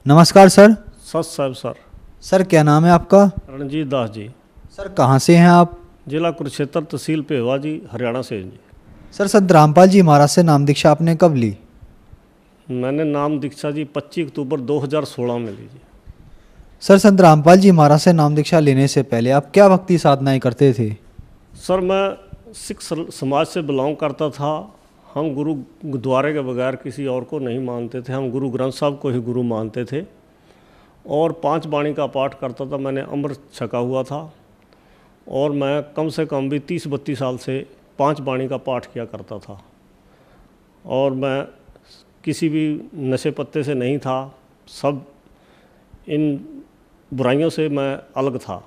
नमस्कार सर। सत साहब सर। सर क्या नाम है आपका? रणजीत दास जी। सर कहाँ से हैं आप? जिला कुरुक्षेत्र, तहसील पेवा जी, हरियाणा से जी। सर संत रामपाल जी महाराज से नाम दीक्षा आपने कब ली? मैंने नाम दीक्षा जी 25 अक्टूबर 2016 में ली जी। सर संत रामपाल जी महाराज से नाम दीक्षा लेने से पहले आप क्या भक्ति साधनाएं करते थे? सर मैं सिख समाज से बिलोंग करता था। हम गुरु द्वारे के बगैर किसी और को नहीं मानते थे। हम गुरु ग्रंथ साहब को ही गुरु मानते थे और 5 बाणी का पाठ करता था। मैंने अमृत छका हुआ था और मैं कम से कम भी 30-32 साल से 5 बाणी का पाठ किया करता था और मैं किसी भी नशे पत्ते से नहीं था। सब इन बुराइयों से मैं अलग था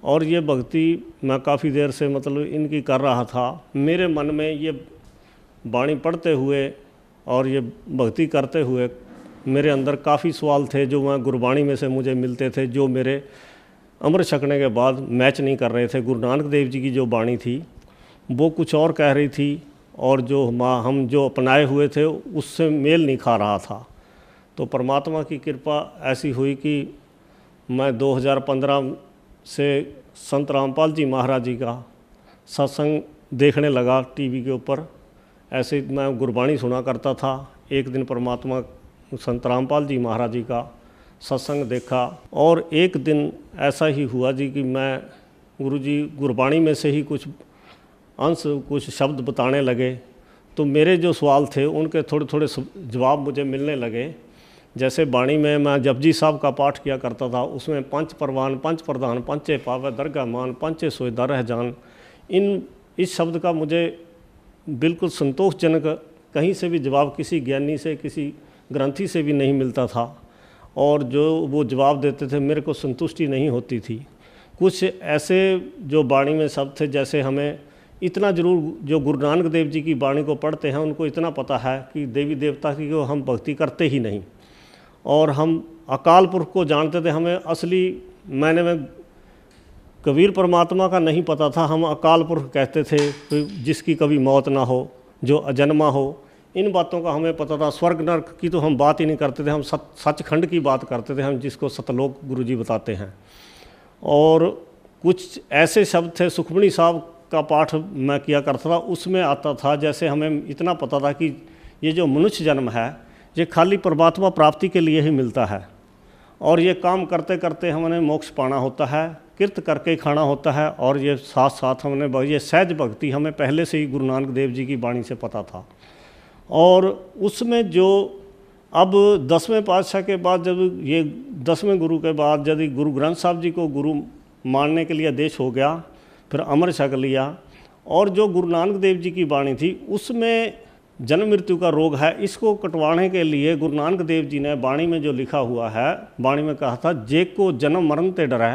और ये भक्ति मैं काफ़ी देर से मतलब इनकी कर रहा था। मेरे मन में ये बाणी पढ़ते हुए और ये भक्ति करते हुए मेरे अंदर काफ़ी सवाल थे जो मैं गुरबाणी में से मुझे मिलते थे, जो मेरे अमृत छकने के बाद मैच नहीं कर रहे थे। गुरु नानक देव जी की जो बाणी थी वो कुछ और कह रही थी और जो हम जो अपनाए हुए थे उससे मेल नहीं खा रहा था। तो परमात्मा की कृपा ऐसी हुई कि मैं 2015 से संत रामपाल जी महाराज जी का सत्संग देखने लगा टीवी के ऊपर। ऐसे मैं गुरबाणी सुना करता था। एक दिन परमात्मा संत रामपाल जी महाराज जी का सत्संग देखा और एक दिन ऐसा ही हुआ जी कि मैं गुरुजी गुरबाणी में से ही कुछ अंश कुछ शब्द बताने लगे तो मेरे जो सवाल थे उनके थोड़े थोड़े जवाब मुझे मिलने लगे। जैसे बाणी में मैं जपजी साहब का पाठ किया करता था, उसमें पंच परवान पंच प्रधान पंचे पावे दरगाह मान पंचे सोए दरह जान, इस शब्द का मुझे बिल्कुल संतोषजनक कहीं से भी जवाब किसी ज्ञानी से किसी ग्रंथी से भी नहीं मिलता था और जो वो जवाब देते थे मेरे को संतुष्टि नहीं होती थी। कुछ ऐसे जो बाणी में शब्द थे, जैसे हमें इतना जरूर जो गुरु नानक देव जी की बाणी को पढ़ते हैं उनको इतना पता है कि देवी देवता की को हम भक्ति करते ही नहीं और हम अकाल पुरख को जानते थे। हमें असली मैंने में कबीर परमात्मा का नहीं पता था। हम अकाल पुरख कहते थे जिसकी कभी मौत ना हो, जो अजन्मा हो, इन बातों का हमें पता था। स्वर्ग नरक की तो हम बात ही नहीं करते थे, हम सचखंड की बात करते थे, हम जिसको सतलोक गुरुजी बताते हैं। और कुछ ऐसे शब्द थे, सुखमणी साहब का पाठ मैं किया करता था, उसमें आता था जैसे हमें इतना पता था कि ये जो मनुष्य जन्म है ये खाली परमात्मा प्राप्ति के लिए ही मिलता है और ये काम करते करते हमने मोक्ष पाना होता है, कृत करके खाना होता है। और ये साथ साथ हमने ये सहज भक्ति हमें पहले से ही गुरु नानक देव जी की बाणी से पता था। और उसमें जो अब 10वें पातशाह के बाद जब ये 10वें गुरु के बाद यदि गुरु ग्रंथ साहब जी को गुरु मानने के लिए आदेश हो गया, फिर अमृत छक लिया और जो गुरु नानक देव जी की बाणी थी उसमें जन्म मृत्यु का रोग है, इसको कटवाने के लिए गुरु नानक देव जी ने बाणी में जो लिखा हुआ है, बाणी में कहा था जे को जन्म मरण ते डरै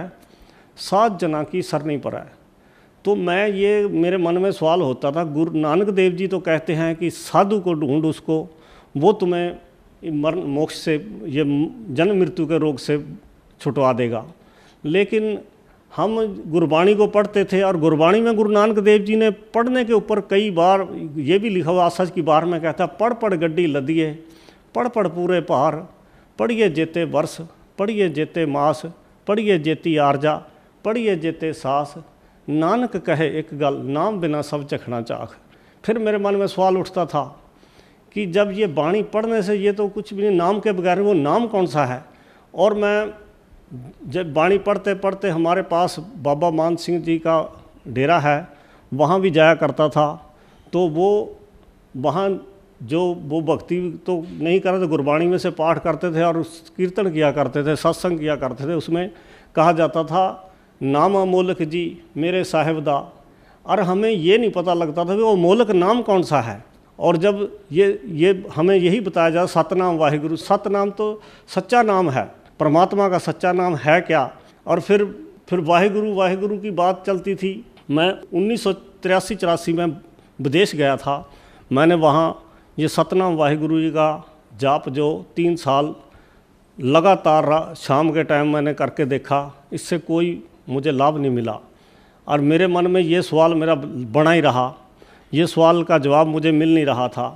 7 जना की सर नहीं पर है। तो मैं ये मेरे मन में सवाल होता था, गुरु नानक देव जी तो कहते हैं कि साधु को ढूंढ उसको, वो तुम्हें मरण मोक्ष से ये जन्म मृत्यु के रोग से छुटवा देगा। लेकिन हम गुरबाणी को पढ़ते थे और गुरबाणी में गुरु नानक देव जी ने पढ़ने के ऊपर कई बार ये भी लिखा हुआ सच की बार में कहता, पढ़ पढ़ गड्डी लदिए पढ़ पढ़ पूरे पार, पढ़िए जेते वर्ष पढ़िए जेते मास, पढ़िए जेती आरजा पढ़िए जेते सास, नानक कहे एक गल नाम बिना सब चखना चाख। फिर मेरे मन में सवाल उठता था कि जब ये बाणी पढ़ने से ये तो कुछ भी नहीं, नाम के बगैर वो नाम कौन सा है। और मैं जब बाणी पढ़ते पढ़ते हमारे पास बाबा मान सिंह जी का डेरा है, वहाँ भी जाया करता था। तो वो वहाँ जो वो भक्ति तो नहीं कर रहे थे, गुरबाणी में से पाठ करते थे और कीर्तन किया करते थे, सत्संग किया करते थे। उसमें कहा जाता था नामा मोलक जी मेरे साहिब दा, और हमें ये नहीं पता लगता था कि वो मोलक नाम कौन सा है। और जब ये हमें यही बताया जाए सतनाम वाहिगुरु, सतनाम तो सच्चा नाम है, परमात्मा का सच्चा नाम है क्या। और फिर वाहिगुरु वाहिगुरु की बात चलती थी। मैं 1983-84 में विदेश गया था। मैंने वहाँ ये सतनाम वाहिगुरु जी का जाप जो 3 साल लगातार शाम के टाइम मैंने करके देखा, इससे कोई मुझे लाभ नहीं मिला। और मेरे मन में ये सवाल मेरा बना ही रहा, ये सवाल का जवाब मुझे मिल नहीं रहा था।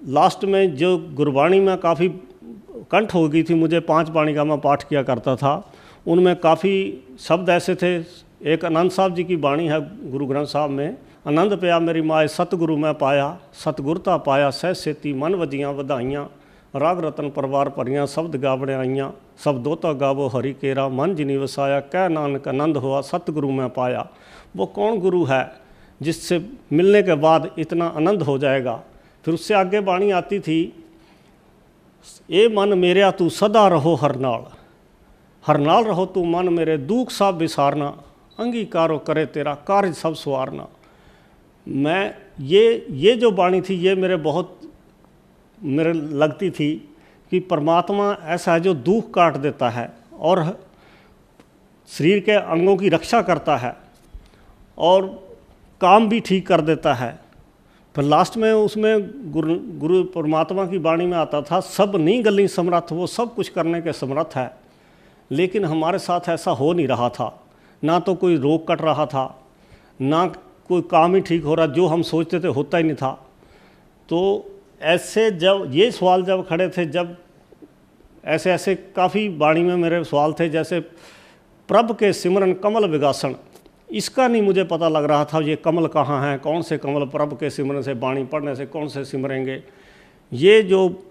लास्ट में जो गुरबाणी में काफ़ी कंठ हो गई थी, मुझे 5 बाणी का मैं पाठ किया करता था। उनमें काफ़ी शब्द ऐसे थे। एक आनंद साहब जी की बाणी है गुरु ग्रंथ साहब में, आनंद पिया मेरी माए सतगुरु मैं पाया, सतगुरता पाया सह सेती मन वजियाँ वधाइयाँ, राग रतन परवार भरियाँ शब्द गावड़े आइयाँ, सब दोता गावो हरि केरा मन जिनी वसाया, कह नानक आनंद हुआ सतगुरु मैं पाया। वो कौन गुरु है जिससे मिलने के बाद इतना आनंद हो जाएगा। फिर उससे आगे बाणी आती थी, ए मन मेरा तू सदा रहो हर नाल रहो तू मन मेरे, दुख सब विसारना, अंगीकारो करे तेरा कार्य सब सवारना। मैं ये जो बाणी थी ये मेरे लगती थी कि परमात्मा ऐसा है जो दुख काट देता है और शरीर के अंगों की रक्षा करता है और काम भी ठीक कर देता है। फिर लास्ट में उसमें गुरु परमात्मा की वाणी में आता था, सब नहीं गली समर्थ, वो सब कुछ करने के समर्थ है। लेकिन हमारे साथ ऐसा हो नहीं रहा था, ना तो कोई रोग कट रहा था, ना कोई काम ही ठीक हो रहा, जो हम सोचते थे होता ही नहीं था। तो ऐसे जब ये सवाल जब खड़े थे, जब ऐसे काफ़ी वाणी में मेरे सवाल थे, जैसे प्रभ के सिमरन कमल विगासन, इसका नहीं मुझे पता लग रहा था ये कमल कहाँ है, कौन से कमल प्रभ के सिमरन से वाणी पढ़ने से कौन से सिमरेंगे। ये जो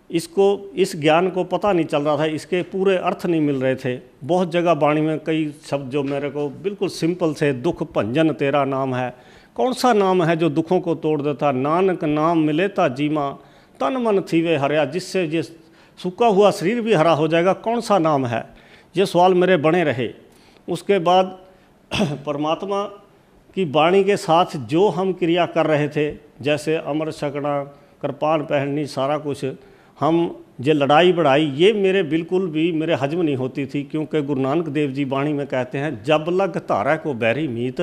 इस ज्ञान को पता नहीं चल रहा था, इसके पूरे अर्थ नहीं मिल रहे थे। बहुत जगह वाणी में कई शब्द जो मेरे को बिल्कुल सिंपल थे, दुख भंजन तेरा नाम है, कौन सा नाम है जो दुखों को तोड़ देता, नानक नाम मिले ता जीमा, तन मन थीवे हरिया, जिससे ये सूखा हुआ शरीर भी हरा हो जाएगा, कौन सा नाम है। ये सवाल मेरे बने रहे। उसके बाद परमात्मा की वाणी के साथ जो हम क्रिया कर रहे थे, जैसे अमर छकना, कृपान पहननी, सारा कुछ हम ये लड़ाई बढ़ाई, ये मेरे बिल्कुल भी मेरे हजम नहीं होती थी। क्योंकि गुरु नानक देव जी वाणी में कहते हैं, जब लग धारा को बैरी मीत,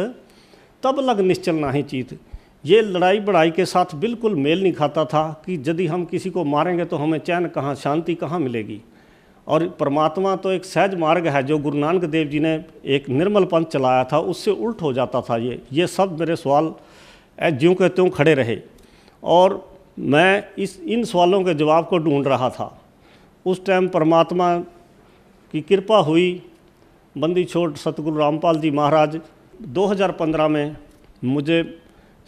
तब लग निश्चल नाही चीत। ये लड़ाई बढ़ाई के साथ बिल्कुल मेल नहीं खाता था कि यदि हम किसी को मारेंगे तो हमें चैन कहाँ, शांति कहाँ मिलेगी। और परमात्मा तो एक सहज मार्ग है, जो गुरु नानक देव जी ने एक निर्मल पंथ चलाया था, उससे उल्ट हो जाता था। ये सब मेरे सवाल ज्यों के त्यों खड़े रहे और मैं इन सवालों के जवाब को ढूंढ रहा था। उस टाइम परमात्मा की कृपा हुई, बंदी छोड़ सतगुरु रामपाल जी महाराज 2015 में मुझे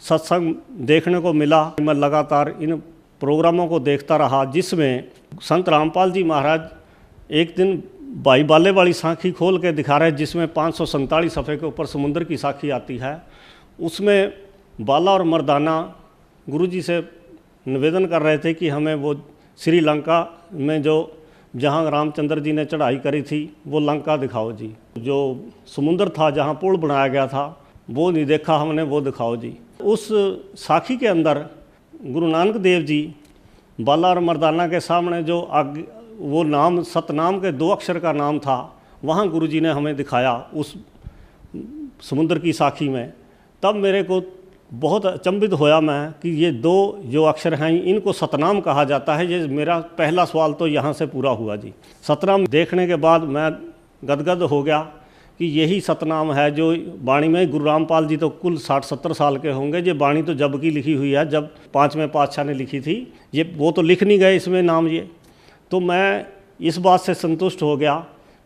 सत्संग देखने को मिला। मैं लगातार इन प्रोग्रामों को देखता रहा, जिसमें संत रामपाल जी महाराज एक दिन भाई बाले वाली साखी खोल के दिखा रहे, जिसमें 547 सफ़े के ऊपर समुद्र की साखी आती है। उसमें बाला और मर्दाना गुरुजी से निवेदन कर रहे थे कि हमें वो श्रीलंका में जो जहाँ रामचंद्र जी ने चढ़ाई करी थी वो लंका दिखाओ जी, जो समुद्र था जहाँ पुल बनाया गया था वो नहीं देखा हमने, वो दिखाओ जी। उस साखी के अंदर गुरु नानक देव जी बाला और मर्दाना के सामने जो वो नाम सतनाम के 2 अक्षर का नाम था, वहाँ गुरुजी ने हमें दिखाया उस समुद्र की साखी में। तब मेरे को बहुत अचंभित होया मैं कि ये 2 जो अक्षर हैं इनको सतनाम कहा जाता है। ये मेरा पहला सवाल तो यहाँ से पूरा हुआ जी। सतनाम देखने के बाद मैं गदगद हो गया कि यही सतनाम है जो वाणी में। गुरु रामपाल जी तो कुल 60-70 साल के होंगे। ये वाणी तो जब की लिखी हुई है, जब 5वें पातशाह ने लिखी थी। ये वो तो लिख नहीं गए इसमें नाम ये। तो मैं इस बात से संतुष्ट हो गया।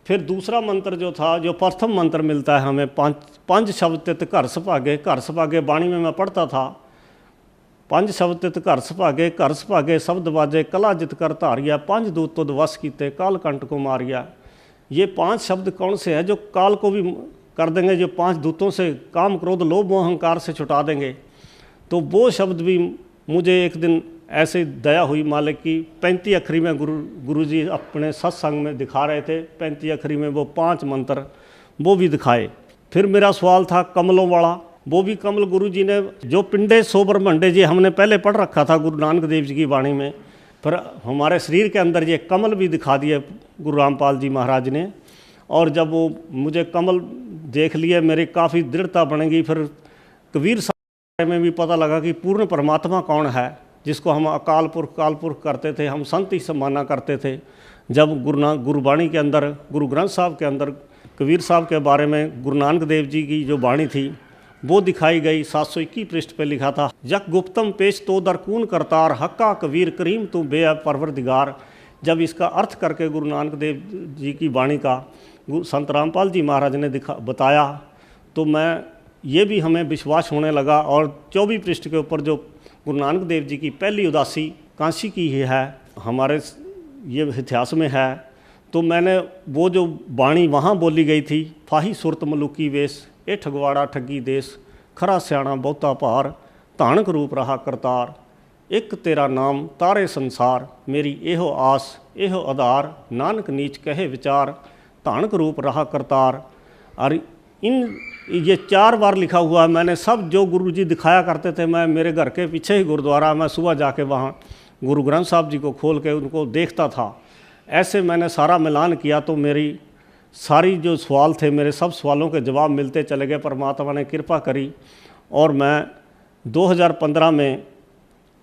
फिर दूसरा मंत्र जो था, जो प्रथम मंत्र मिलता है हमें, पंज शब्द तित घर सभागे वाणी में मैं पढ़ता था। 5 शब्द तित घर सभागे शब्द बाजे कला जित कर धारिया, 5 दूत तुद वश कीते काल कंठ को मारिया। ये 5 शब्द कौन से हैं जो काल को भी कर देंगे, जो 5 दूतों से काम क्रोध लोभ मोह अहंकार से छुटा देंगे। तो वो शब्द भी मुझे एक दिन ऐसे दया हुई मालिक की, 35 अखरी में गुरुजी अपने सत्संग में दिखा रहे थे। 35 अखरी में वो 5 मंत्र वो भी दिखाए। फिर मेरा सवाल था कमलों वाला, वो भी कमल गुरुजी ने जो पिंडे सो ब्रह्मंडे जी हमने पहले पढ़ रखा था गुरु नानक देव जी की वाणी में, फिर हमारे शरीर के अंदर ये कमल भी दिखा दिए गुरु रामपाल जी महाराज ने। और जब वो मुझे कमल देख लिए, मेरी काफ़ी दृढ़ता बनेगी। फिर कबीर साहब में भी पता लगा कि पूर्ण परमात्मा कौन है, जिसको हम अकाल पुरख करते थे, हम संत ही सम्माना करते थे। जब गुरुवाणी के अंदर, गुरु ग्रंथ साहब के अंदर कबीर साहब के बारे में गुरु नानक देव जी की जो वाणी थी वो दिखाई गई, 721 पृष्ठ पे लिखा था, जक गुप्तम पेश तो दरकून करतार, हक्का कबीर करीम तू बे परवरदिगार। जब इसका अर्थ करके गुरु नानक देव जी की वाणी का संत रामपाल जी महाराज ने बताया, तो मैं ये भी हमें विश्वास होने लगा। और 24 पृष्ठ के ऊपर जो गुरु नानक देव जी की पहली उदासी कांसी की ही है, हमारे ये इतिहास में है। तो मैंने वो जो वाणी वहाँ बोली गई थी, फाही सुरत मलुकी वेश, ए ठगवाड़ा ठगी देश, खरा सियाणा बहुता भार, धानक रूप रहा करतार, एक तेरा नाम तारे संसार, मेरी एहो आस एहो आधार, नानक नीच कहे विचार, धानक रूप रहा करतार। और ये 4 बार लिखा हुआ है। मैंने सब जो गुरुजी दिखाया करते थे, मैं मेरे घर के पीछे ही गुरुद्वारा, मैं सुबह जाके वहाँ गुरु ग्रंथ साहब जी को खोल के उनको देखता था। ऐसे मैंने सारा मिलान किया, तो मेरी सारी जो सवाल थे, मेरे सब सवालों के जवाब मिलते चले गए। परमात्मा ने कृपा करी और मैं 2015 में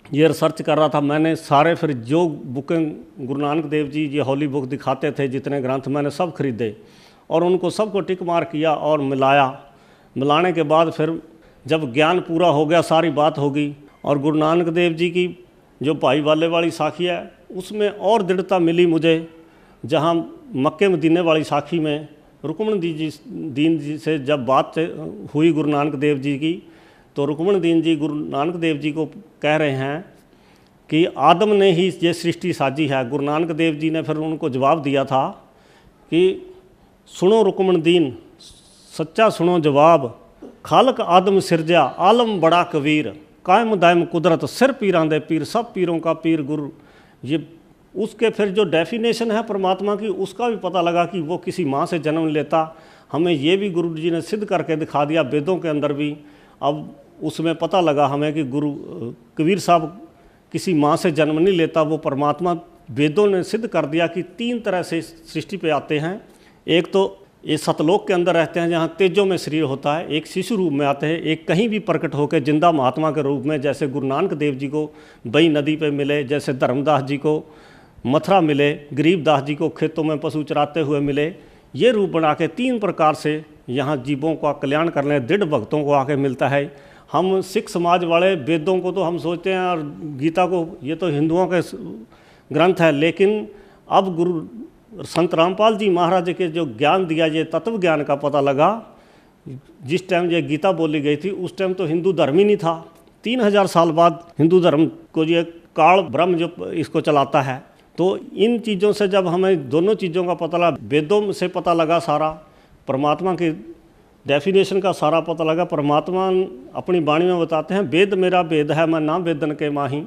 ये रिसर्च कर रहा था। मैंने सारे फिर जो बुकें गुरु नानक देव जी ये हॉली बुक दिखाते थे, जितने ग्रंथ, मैंने सब खरीदे और उनको सबको टिक मार किया और मिलाने के बाद फिर जब ज्ञान पूरा हो गया, सारी बात होगी। और गुरु नानक देव जी की जो भाई वाले वाली साखी है, उसमें और दृढ़ता मिली मुझे। जहाँ मक्के मदीने वाली साखी में रुक्मण दीन जी से जब बात हुई गुरु नानक देव जी की, तो रुक्मण दीन जी गुरु नानक देव जी को कह रहे हैं कि आदम ने ही ये सृष्टि साजी है। गुरु नानक देव जी ने फिर उनको जवाब दिया था कि सुनो रुक्मण दीन, सच्चा सुनो जवाब, खालक आदम सिरजा, आलम बड़ा कबीर, कायम दायम कुदरत, सिर पीरां दे पीर, सब पीरों का पीर गुरु। ये उसके फिर जो डेफिनेशन है परमात्मा की, उसका भी पता लगा कि वो किसी माँ से जन्म लेता। हमें ये भी गुरु जी ने सिद्ध करके दिखा दिया, वेदों के अंदर भी। अब उसमें पता लगा हमें कि गुरु कबीर साहब किसी माँ से जन्म नहीं लेता, वो परमात्मा वेदों ने सिद्ध कर दिया कि 3 तरह से सृष्टि पे आते हैं। एक तो ये सतलोक के अंदर रहते हैं, जहाँ तेजों में शरीर होता है। एक शिशु रूप में आते हैं, एक कहीं भी प्रकट होकर जिंदा महात्मा के रूप में, जैसे गुरु नानक देव जी को बई नदी पे मिले, जैसे धर्मदास जी को मथुरा मिले, गरीबदास जी को खेतों में पशु चराते हुए मिले। ये रूप बना के 3 प्रकार से यहाँ जीवों का कल्याण करने दृढ़ भक्तों को आके मिलता है। हम सिख समाज वाले वेदों को तो हम सोचते हैं, और गीता को, ये तो हिंदुओं के ग्रंथ है, लेकिन अब गुरु संत रामपाल जी महाराज के जो ज्ञान दिया, ये तत्व ज्ञान का पता लगा। जिस टाइम ये गीता बोली गई थी, उस टाइम तो हिंदू धर्म ही नहीं था। 3000 साल बाद हिंदू धर्म को ये काल ब्रह्म जो इसको चलाता है। तो इन चीज़ों से जब हमें दोनों चीज़ों का पता लगा, वेदों से पता लगा सारा, परमात्मा की डेफिनेशन का सारा पता लगा। परमात्मा अपनी वाणी में बताते हैं, वेद मेरा वेद है, मैं ना वेदन के माही,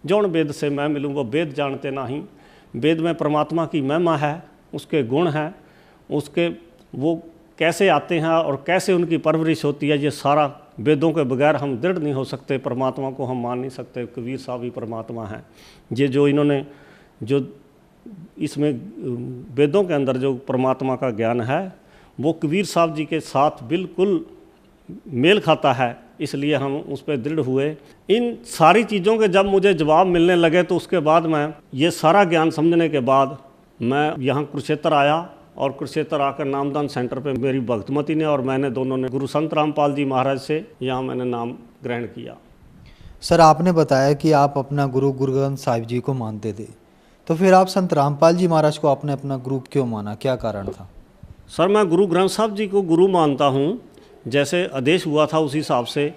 जौन वेद से मैं मिलूँ वो वेद जानते नाही। वेद में परमात्मा की महिमा है, उसके गुण हैं, उसके वो कैसे आते हैं और कैसे उनकी परवरिश होती है, ये सारा वेदों के बगैर हम दृढ़ नहीं हो सकते। परमात्मा को हम मान नहीं सकते। कबीर साहब ही परमात्मा हैं। ये जो इन्होंने जो इसमें वेदों के अंदर जो परमात्मा का ज्ञान है, वो कबीर साहब जी के साथ बिल्कुल मेल खाता है, इसलिए हम उस पर दृढ़ हुए। इन सारी चीज़ों के जब मुझे जवाब मिलने लगे, तो उसके बाद मैं ये सारा ज्ञान समझने के बाद मैं यहाँ कुरुक्षेत्र आया, और कुरुक्षेत्र आकर नामदान सेंटर पे मेरी भक्तमती ने और मैंने दोनों ने गुरु संत रामपाल जी महाराज से यहाँ मैंने नाम ग्रहण किया। सर, आपने बताया कि आप अपना गुरु ग्रंथ साहिब जी को मानते थे, तो फिर आप संत रामपाल जी महाराज को आपने अपना गुरु क्यों माना, क्या कारण था? सर, मैं गुरु ग्रंथ साहब जी को गुरु मानता हूँ, जैसे आदेश हुआ था उसी हिसाब से।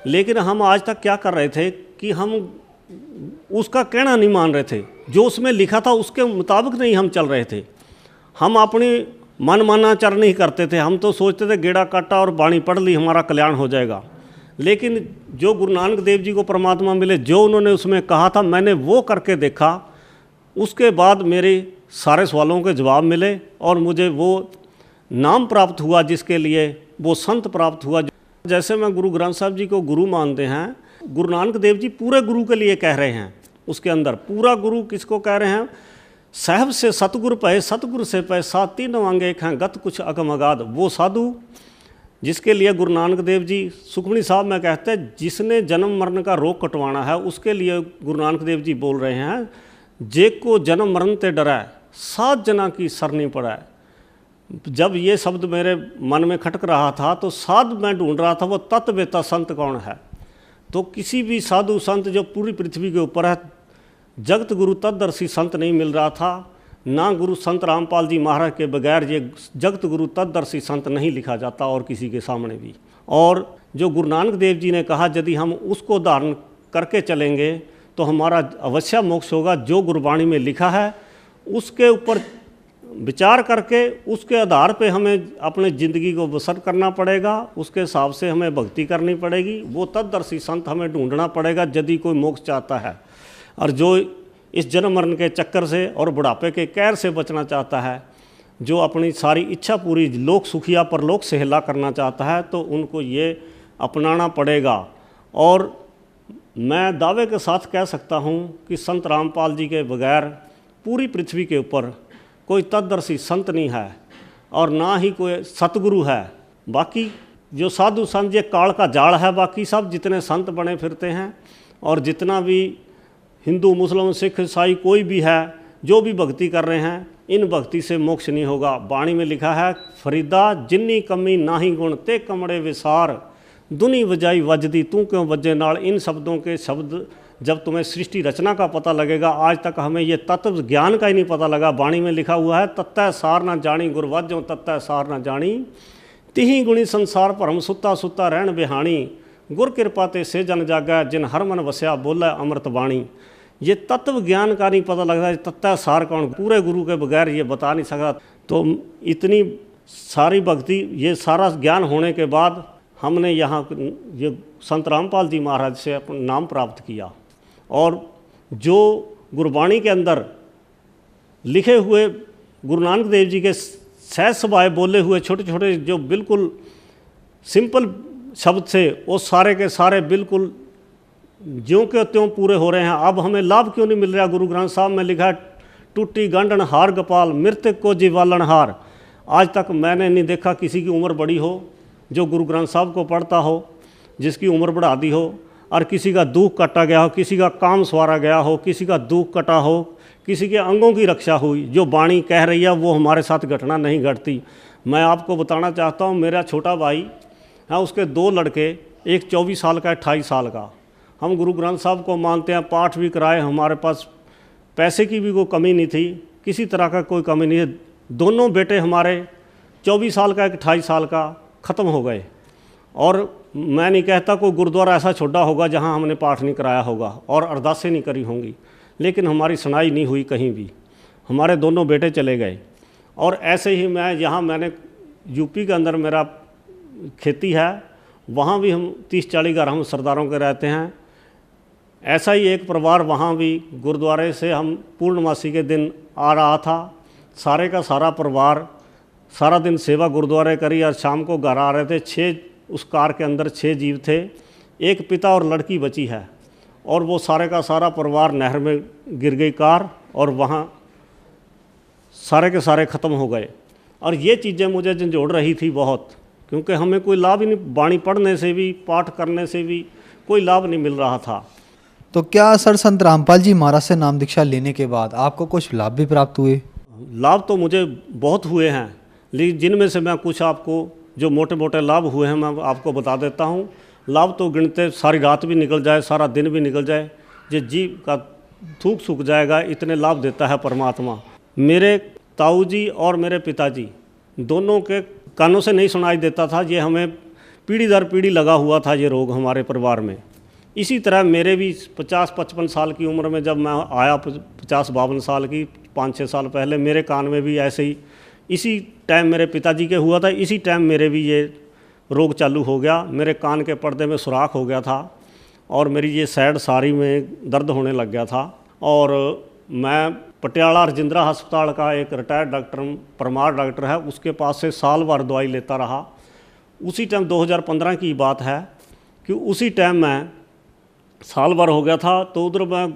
लेकिन हम आज तक क्या कर रहे थे कि हम उसका कहना नहीं मान रहे थे, जो उसमें लिखा था उसके मुताबिक नहीं हम चल रहे थे। हम अपनी मन मानाचार नहीं करते थे। हम तो सोचते थे गेड़ा काटा और बाणी पढ़ ली, हमारा कल्याण हो जाएगा। लेकिन जो गुरु नानक देव जी को परमात्मा मिले, जो उन्होंने उसमें कहा था, मैंने वो करके देखा। उसके बाद मेरे सारे सवालों के जवाब मिले और मुझे वो नाम प्राप्त हुआ, जिसके लिए वो संत प्राप्त हुआ। जैसे मैं गुरु ग्रंथ साहब जी को गुरु मानते हैं, गुरु नानक देव जी पूरे गुरु के लिए कह रहे हैं। उसके अंदर पूरा गुरु किसको कह रहे हैं? साहब से सतगुरु पए, सतगुरु से पए, सात तीनों अंग एक हैं, गत कुछ अगम अगाध। वो साधु जिसके लिए गुरु नानक देव जी सुखमणी साहब में कहते हैं, जिसने जन्म मरण का रोग कटवाना है, उसके लिए गुरु नानक देव जी बोल रहे हैं, जे को जन्म मरण ते डराए, 7 जना की सरनी पड़ाए। जब ये शब्द मेरे मन में खटक रहा था, तो साध मैं ढूंढ रहा था वो तत्ववेता संत कौन है। तो किसी भी साधु संत जो पूरी पृथ्वी के ऊपर है, जगत गुरु तदर्शी संत नहीं मिल रहा था, ना गुरु संत रामपाल जी महाराज के बगैर ये जगत गुरु तदर्शी संत नहीं लिखा जाता और किसी के सामने भी। और जो गुरु नानक देव जी ने कहा यदि हम उसको धारण करके चलेंगे तो हमारा अवश्य मोक्ष होगा। जो गुरबाणी में लिखा है उसके ऊपर विचार करके उसके आधार पे हमें अपने ज़िंदगी को बसर करना पड़ेगा, उसके हिसाब से हमें भक्ति करनी पड़ेगी। वो तदर्शी संत हमें ढूंढना पड़ेगा यदि कोई मोक्ष चाहता है। और जो इस जन्म मरण के चक्कर से और बुढ़ापे के कहर से बचना चाहता है, जो अपनी सारी इच्छा पूरी लोक सुखिया परलोक सेहला करना चाहता है, तो उनको ये अपनाना पड़ेगा। और मैं दावे के साथ कह सकता हूँ कि संत रामपाल जी के बगैर पूरी पृथ्वी के ऊपर कोई तदर्शी संत नहीं है और ना ही कोई सतगुरु है। बाकी जो साधु संत ये काल का जाल है, बाकी सब जितने संत बने फिरते हैं और जितना भी हिंदू मुस्लिम सिख ईसाई कोई भी है जो भी भक्ति कर रहे हैं, इन भक्ति से मोक्ष नहीं होगा। वाणी में लिखा है, फरीदा जिन्नी कमी नाही गुण ते कमड़े विसार, दुनी वजाई वजदी तू क्यों वजे नाल। इन शब्दों के शब्द जब तुम्हें सृष्टि रचना का पता लगेगा, आज तक हमें ये तत्व ज्ञान का ही नहीं पता लगा। वाणी में लिखा हुआ है, तत्तै सार ना जानी गुरवाज्यों तत्तै सार ना जानी, तिही गुणी संसार भरम सुता सुता रहन बिहानी, गुर कृपा ते से जन जागा जिन हर मन वस्या बोले अमृत वाणी। ये तत्व ज्ञान का नहीं पता लगता, तत्तै सार कौन, पूरे गुरु के बगैर ये बता नहीं सकता। तो इतनी सारी भक्ति, ये सारा ज्ञान होने के बाद हमने यहाँ ये संत रामपाल जी महाराज से अपना नाम प्राप्त किया। और जो गुरबाणी के अंदर लिखे हुए गुरु नानक देव जी के सहज स्वभाव बोले हुए छोटे छोटे जो बिल्कुल सिंपल शब्द थे, वो सारे के सारे बिल्कुल ज्यों के त्यों पूरे हो रहे हैं। अब हमें लाभ क्यों नहीं मिल रहा? गुरु ग्रंथ साहब में लिखा है, टूटी गांडन हार गोपाल मृतक को जीवालन हार। आज तक मैंने नहीं देखा किसी की उम्र बड़ी हो जो गुरु ग्रंथ साहब को पढ़ता हो, जिसकी उम्र बढ़ा दी हो, और किसी का दुख कटा गया हो, किसी का काम सवारा गया हो, किसी का दुख कटा हो, किसी के अंगों की रक्षा हुई। जो वाणी कह रही है वो हमारे साथ घटना नहीं घटती। मैं आपको बताना चाहता हूँ, मेरा छोटा भाई है, उसके 2 लड़के, एक 24 साल का, 28 साल का। हम गुरु ग्रंथ साहब को मानते हैं, पाठ भी कराए, हमारे पास पैसे की भी कोई कमी नहीं थी, किसी तरह का कोई कमी नहीं है। दोनों बेटे हमारे 24 साल का, एक 28 साल का, ख़त्म हो गए। और मैं नहीं कहता कोई गुरुद्वारा ऐसा छोड़ा होगा जहां हमने पाठ नहीं कराया होगा और अरदासें नहीं करी होंगी, लेकिन हमारी सुनाई नहीं हुई कहीं भी। हमारे दोनों बेटे चले गए। और ऐसे ही मैं यहाँ, मैंने यूपी के अंदर मेरा खेती है, वहाँ भी हम 30-40 घर हम सरदारों के रहते हैं। ऐसा ही एक परिवार वहाँ भी गुरुद्वारे से हम पूर्णमासी के दिन आ रहा था। सारे का सारा परिवार सारा दिन सेवा गुरुद्वारे करी और शाम को घर आ रहे थे। 6 उस कार के अंदर 6 जीव थे, एक पिता और लड़की बची है। और वो सारे का सारा परिवार नहर में गिर गई कार, और वहाँ सारे के सारे ख़त्म हो गए। और ये चीज़ें मुझे झंझोड़ रही थी बहुत, क्योंकि हमें कोई लाभ ही नहीं, वाणी पढ़ने से भी, पाठ करने से भी कोई लाभ नहीं मिल रहा था। तो क्या सर संत रामपाल जी महाराज से नाम दीक्षा लेने के बाद आपको कुछ लाभ भी प्राप्त हुए? लाभ तो मुझे बहुत हुए हैं, लेकिन जिनमें से मैं कुछ आपको जो मोटे मोटे लाभ हुए हैं मैं आपको बता देता हूँ। लाभ तो गिनते सारी रात भी निकल जाए, सारा दिन भी निकल जाए, जो जीव का थूक सूख जाएगा, इतने लाभ देता है परमात्मा। मेरे ताऊ जी और मेरे पिताजी दोनों के कानों से नहीं सुनाई देता था। ये हमें पीढ़ी दर पीढ़ी लगा हुआ था ये रोग हमारे परिवार में। इसी तरह मेरे भी 50-55 साल की उम्र में जब मैं आया, 50-52 साल की, 5-6 साल पहले, मेरे कान में भी ऐसे ही, इसी टाइम मेरे पिताजी के हुआ था, इसी टाइम मेरे भी ये रोग चालू हो गया। मेरे कान के पर्दे में सुराख हो गया था और मेरी ये साइड सारी में दर्द होने लग गया था। और मैं पटियाला राजेंद्रा अस्पताल का एक रिटायर्ड डॉक्टर, परमार डॉक्टर है, उसके पास से साल भर दवाई लेता रहा। उसी टाइम 2015 की बात है कि उसी टाइम मैं साल भर हो गया था, तो उधर मैं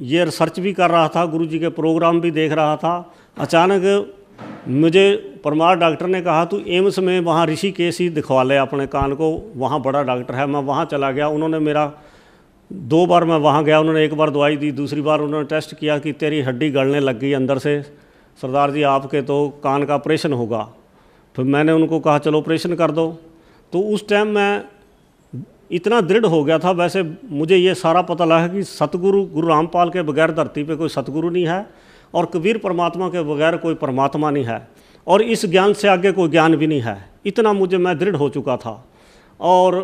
ये रिसर्च भी कर रहा था, गुरुजी के प्रोग्राम भी देख रहा था। अचानक मुझे परमार डॉक्टर ने कहा, तू एम्स में वहाँ ऋषिकेश ही दिखवा ले अपने कान को, वहाँ बड़ा डॉक्टर है। मैं वहाँ चला गया। उन्होंने मेरा 2 बार मैं वहाँ गया, उन्होंने 1 बार दवाई दी, दूसरी बार उन्होंने टेस्ट किया कि तेरी हड्डी गलने लग गई अंदर से, सरदार जी आपके तो कान का ऑपरेशन होगा। फिर मैंने उनको कहा चलो ऑपरेशन कर दो। तो उस टाइम मैं इतना दृढ़ हो गया था। वैसे मुझे ये सारा पता लगा कि सतगुरु गुरु रामपाल के बगैर धरती पे कोई सतगुरु नहीं है और कबीर परमात्मा के बगैर कोई परमात्मा नहीं है और इस ज्ञान से आगे कोई ज्ञान भी नहीं है। इतना मैं दृढ़ हो चुका था। और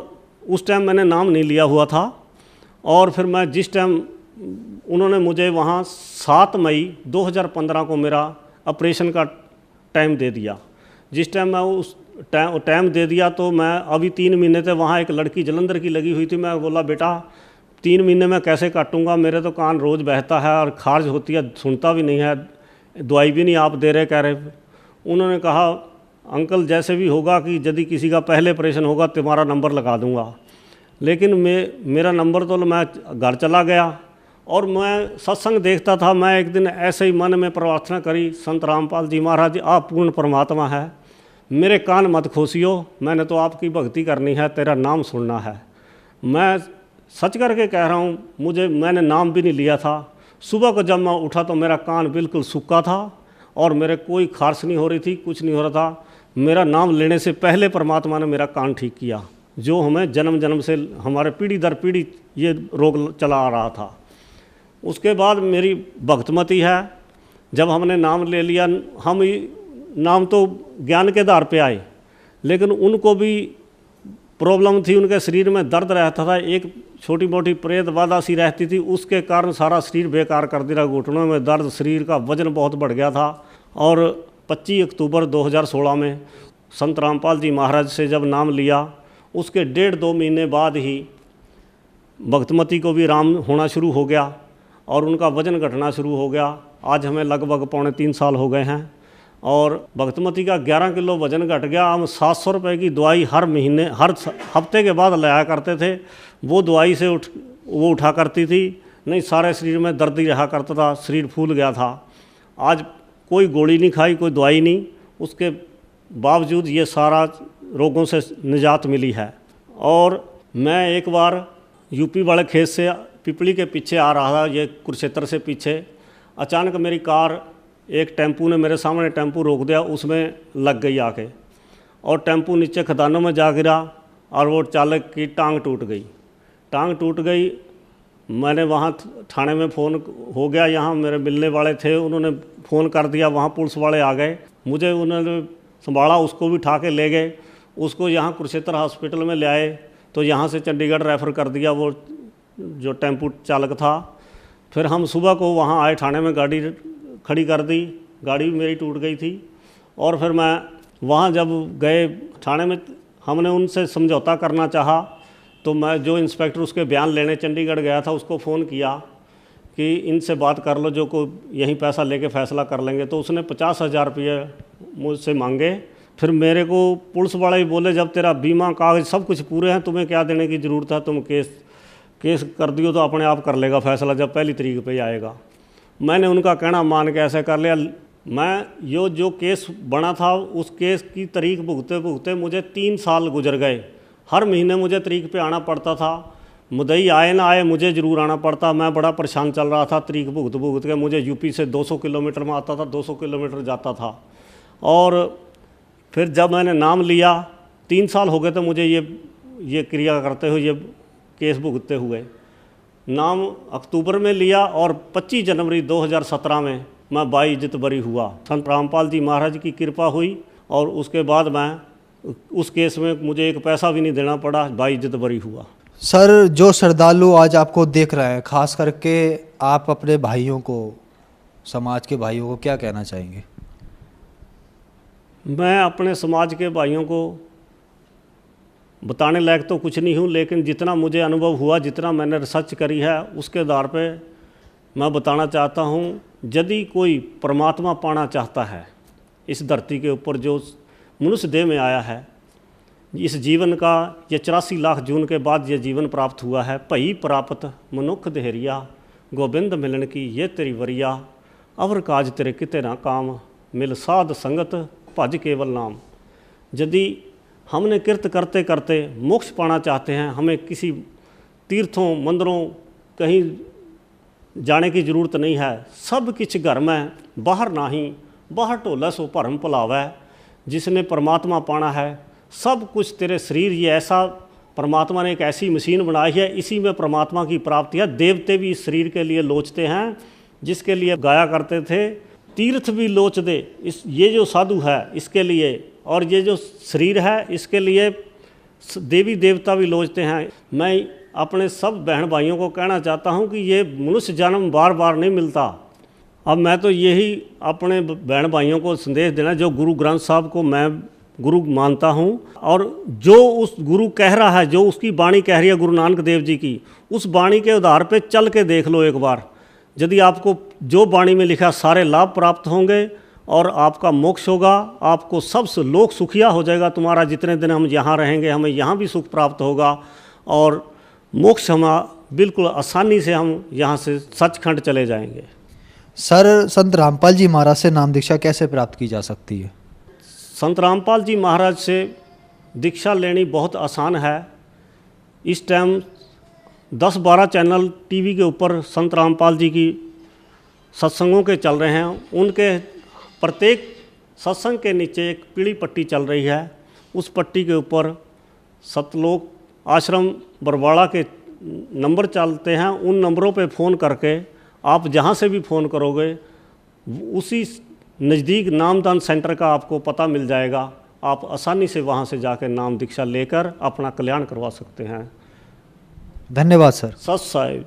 उस टाइम मैंने नाम नहीं लिया हुआ था। और फिर मैं जिस टाइम उन्होंने मुझे वहाँ 7 मई 2015 को मेरा ऑपरेशन का टाइम दे दिया। जिस टाइम मैं उस टाइम दे दिया तो मैं अभी 3 महीने थे वहाँ। एक लड़की जलंधर की लगी हुई थी। मैं बोला बेटा 3 महीने में कैसे काटूंगा, मेरे तो कान रोज़ बहता है और खारिज होती है, सुनता भी नहीं है, दवाई भी नहीं आप दे रहे कह रहे। उन्होंने कहा अंकल जैसे भी होगा कि यदि किसी का पहले ऑपरेशन होगा तुम्हारा नंबर लगा दूंगा। लेकिन मेरा नंबर तो मैं घर चला गया और मैं सत्संग देखता था। मैं एक दिन ऐसे ही मन में प्रार्थना करी, संत रामपाल जी महाराज आप पूर्ण परमात्मा है, मेरे कान मत खोसियो, मैंने तो आपकी भक्ति करनी है, तेरा नाम सुनना है। मैं सच करके कह रहा हूँ, मैंने नाम भी नहीं लिया था। सुबह को जब मैं उठा तो मेरा कान बिल्कुल सूखा था और मेरे कोई खारिश नहीं हो रही थी, कुछ नहीं हो रहा था। मेरा नाम लेने से पहले परमात्मा ने मेरा कान ठीक किया, जो हमें जन्म जन्म से हमारे पीढ़ी दर पीढ़ी ये रोग चला आ रहा था। उसके बाद मेरी भक्तमती है, जब हमने नाम ले लिया, हम नाम तो ज्ञान के आधार पे आए, लेकिन उनको भी प्रॉब्लम थी, उनके शरीर में दर्द रहता था, एक छोटी मोटी प्रेत बाधा सी रहती थी, उसके कारण सारा शरीर बेकार कर दिया। घुटनों में दर्द, शरीर का वजन बहुत बढ़ गया था। और 25 अक्टूबर 2016 में संत रामपाल जी महाराज से जब नाम लिया, उसके 1.5-2 महीने बाद ही भक्तमती को भी आराम होना शुरू हो गया और उनका वजन घटना शुरू हो गया। आज हमें लगभग 3.25 साल हो गए हैं और भक्तमती का 11 किलो वजन घट गया। हम 700 रुपये की दवाई हर महीने, हर हफ्ते के बाद लाया करते थे। वो दवाई से वो उठा करती थी, नहीं सारे शरीर में दर्द ही रहा करता था, शरीर फूल गया था। आज कोई गोली नहीं खाई, कोई दवाई नहीं, उसके बावजूद ये सारा रोगों से निजात मिली है। और मैं एक बार यूपी वाले खेत से पिपली के पीछे आ रहा था, ये कुरुक्षेत्र से पीछे, अचानक मेरी कार, एक टेम्पू ने मेरे सामने टेम्पू रोक दिया, उसमें लग गई आके और टेम्पू नीचे खदानों में जा गिरा और वो चालक की टांग टूट गई। मैंने वहाँ थाने में फ़ोन हो गया, यहाँ मेरे मिलने वाले थे, उन्होंने फ़ोन कर दिया, वहाँ पुलिस वाले आ गए, मुझे उन्होंने संभाला, उसको भी उठा के ले गए, उसको यहाँ कुरुक्षेत्र हॉस्पिटल में ले आए, तो यहाँ से चंडीगढ़ रेफ़र कर दिया वो जो टेम्पू चालक था। फिर हम सुबह को वहाँ आए, थाने में गाड़ी खड़ी कर दी, गाड़ी भी मेरी टूट गई थी। और फिर मैं वहाँ जब गए थाने में, हमने उनसे समझौता करना चाहा, तो मैं जो इंस्पेक्टर उसके बयान लेने चंडीगढ़ गया था उसको फ़ोन किया कि इनसे बात कर लो, जो को यहीं पैसा लेके फ़ैसला कर लेंगे। तो उसने 50,000 रुपये मुझसे मांगे। फिर मेरे को पुलिस वाले ही बोले जब तेरा बीमा कागज सब कुछ पूरे हैं, तुम्हें क्या देने की ज़रूरत है, तुम केस कर दियो तो अपने आप कर लेगा फैसला, जब पहली तारीख पे ही आएगा। मैंने उनका कहना मान के ऐसे कर लिया। मैं जो केस बना था उस केस की तारीख भुगते मुझे 3 साल गुजर गए। हर महीने मुझे तारीख पे आना पड़ता था, मुदई आए ना आए मुझे ज़रूर आना पड़ता। मैं बड़ा परेशान चल रहा था, तारीख भुगत के मुझे यूपी से 200 किलोमीटर में आता था, 200 किलोमीटर जाता था। और फिर जब मैंने नाम लिया, 3 साल हो गए थे मुझे ये क्रिया करते हुए, ये केस भुगतते हुए। नाम अक्टूबर में लिया और 25 जनवरी 2017 में मैं 22 इज्जत बरी हुआ। संत रामपाल जी महाराज की कृपा हुई और उसके बाद मैं उस केस में मुझे एक पैसा भी नहीं देना पड़ा, 22 इज्जत बरी हुआ। सर, जो श्रद्धालु आज आपको देख रहे हैं, खास करके आप अपने भाइयों को, समाज के भाइयों को क्या कहना चाहेंगे? मैं अपने समाज के भाइयों को बताने लायक तो कुछ नहीं हूँ, लेकिन जितना मुझे अनुभव हुआ, जितना मैंने रिसर्च करी है, उसके आधार पे मैं बताना चाहता हूँ। यदि कोई परमात्मा पाना चाहता है इस धरती के ऊपर, जो मनुष्य देह में आया है, इस जीवन का ये 84 लाख जून के बाद ये जीवन प्राप्त हुआ है। भई प्राप्त मनुख देहरिया, गोबिंद मिलन की ये तेरी वरिया, अवर काज तेरे किते ना काम, मिल साध संगत भज केवल नाम। यदि हमने कृत करते करते मोक्ष पाना चाहते हैं, हमें किसी तीर्थों मंदिरों कहीं जाने की ज़रूरत नहीं है। सब किछ घर में बाहर नाही, बाहर ढोला सो भरम भुलावै। जिसने परमात्मा पाना है, सब कुछ तेरे शरीर ये ऐसा परमात्मा ने एक ऐसी मशीन बनाई है, इसी में परमात्मा की प्राप्ति है। देवते भी इस शरीर के लिए लोचते हैं, जिसके लिए गाया करते थे, तीर्थ भी लोच दे। ये जो साधु है इसके लिए, और ये जो शरीर है इसके लिए देवी देवता भी लोचते हैं। मैं अपने सब बहन भाइयों को कहना चाहता हूँ कि ये मनुष्य जन्म बार बार नहीं मिलता। अब मैं तो यही अपने बहन भाइयों को संदेश देना, जो गुरु ग्रंथ साहब को मैं गुरु मानता हूँ, और जो उस गुरु कह रहा है, जो उसकी वाणी कह रही है गुरु नानक देव जी की, उस वाणी के आधार पे चल के देख लो एक बार। यदि आपको जो वाणी में लिखा सारे लाभ प्राप्त होंगे और आपका मोक्ष होगा, आपको सबसे लोक सुखिया हो जाएगा। तुम्हारा जितने दिन हम यहाँ रहेंगे हमें यहाँ भी सुख प्राप्त होगा, और मोक्ष हम बिल्कुल आसानी से हम यहाँ से सचखंड चले जाएंगे। सर, संत रामपाल जी महाराज से नाम दीक्षा कैसे प्राप्त की जा सकती है? संत रामपाल जी महाराज से दीक्षा लेनी बहुत आसान है। इस टाइम 10-12 चैनल टीवी के ऊपर संत रामपाल जी की सत्संगों के चल रहे हैं। उनके प्रत्येक सत्संग के नीचे एक पीली पट्टी चल रही है। उस पट्टी के ऊपर सतलोक आश्रम बरवाड़ा के नंबर चलते हैं। उन नंबरों पे फ़ोन करके आप जहाँ से भी फ़ोन करोगे, उसी नज़दीक नामदान सेंटर का आपको पता मिल जाएगा। आप आसानी से वहाँ से जाकर नाम दीक्षा लेकर अपना कल्याण करवा सकते हैं। धन्यवाद सर। सत साहिब।